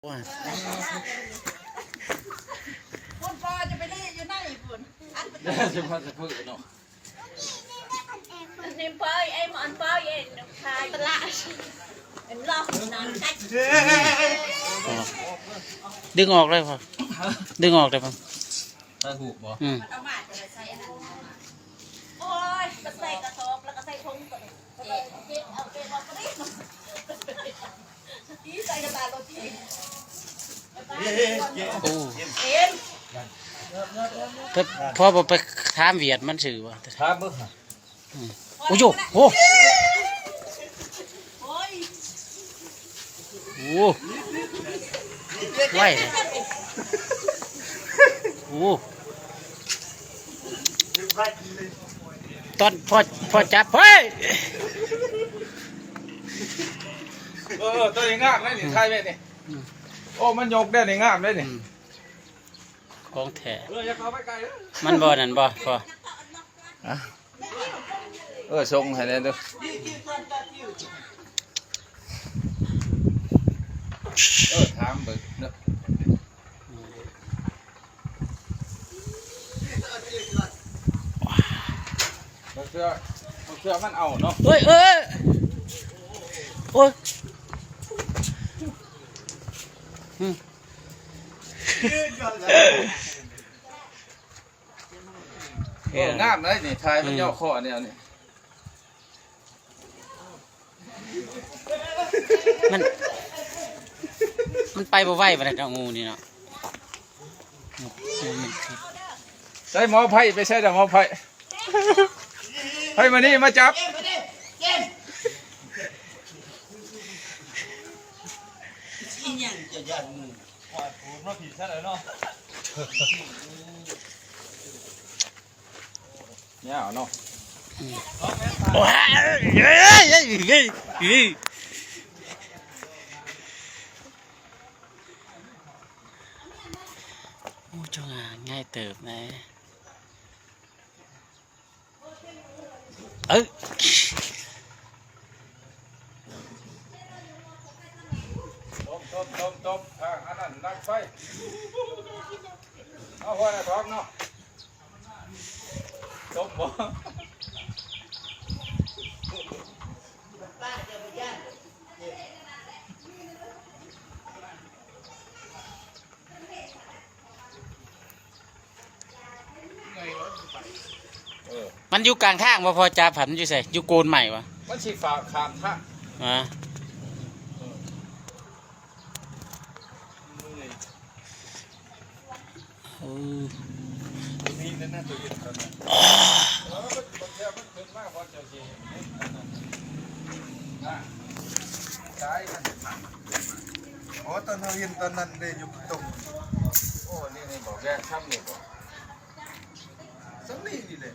คุณพ่อจะไปเล่นอยู่ไหนคุณจะพาจะพูดเนาะนี่พ่อไอ้หมอนพ่อเย็นพายตลาดเป็นล็อกนอนกัดดึงออกเลยพ่อดึงออกเลยพ่อตาหูบ่เอามาจะใส่อาหารโอ้ยมาใส่กระสอบแล้วก็ใส่ถุงตัวนี้เก็บเอาเก็บเอาไปที่ใส่กระดาษรถที่โอ้พ่อบอกไปถามเวียดมันสื่อว่าถามเบิ่งโอ้โหโอ้โหไล่โอ้ตอนพ่อจับเฮ้ยตัวนี้งามเลยนี่ไทยแม่นี่โอ้มันยกได้นี่งามเลยนี่ของแท้อย่าเข้าไปไกลมันบ่นั่นบ่พ่อส่งให้ได้เด้อถามเบิ่งเด้อเสื้อมันเอาเนาะเอ้ยโอ้ยงามเลยนี่ทายมันย่อข้อเนี่ยนี่มันไปบ่ไหวปานใดเนาะงูนี่เนาะใส่หมอไผ่ไปใส่แต่หมอไผ่ให้มานี่มาจับเนี่ยเนาะโอ้จงง่ายเติบนะตบอันนั้นดักไฟเอาหัวนะท้องเนาะตบบ่มันอยู่กลางทางบ่พอจ่าผันอยู่ใส่อยู่โกนใหม่วะมันสิฝากขามทางนี่นั่นน่ะตัวเย็นกันนะอ๋อตอนเราเห็นตอนนั้นเลยอยู่ตรงโอ้นี่บอกแยกช้ำนี่บอกสักนี่เลย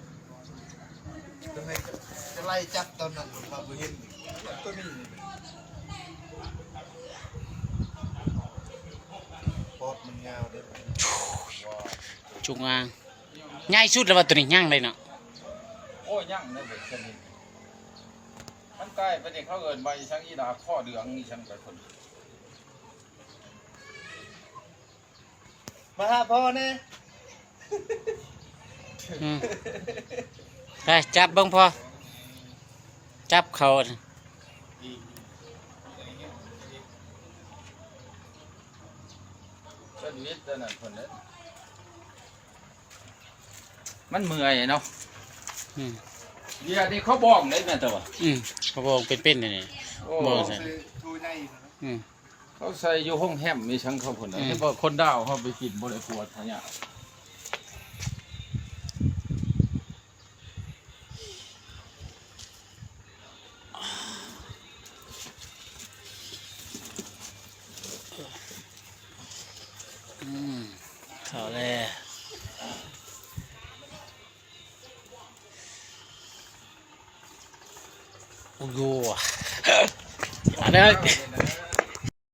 จะไล่จับตอนนั้นมาเห็นตัวนี้ปอดมันยาวเด้อจุงอ่างง่ายสุดแล้วว่าตัวนี้ย่างเลยเนาะโอ้ย่างนั่นเด็กชนิดมันใกล้ไปเด็กเขาเอินใบช่างอีดาข้อเดืองนี่ช่างไปคนมาหาพ่อเนี่ยไปจับเบิ่งพอจับเขามันเมื่อยเนาะเดี๋ยวนี้เขาบอกได้ไหมตัวเขาบอกเป็นๆนี่บอกใส่เขาใส่อยู่ห้องแฮมมีช่างเขาคนนั้นที่บอกคนดาวเขาไปกินบริปวดเขาเนี่ยเขาเลยโอ้โหอันนั้น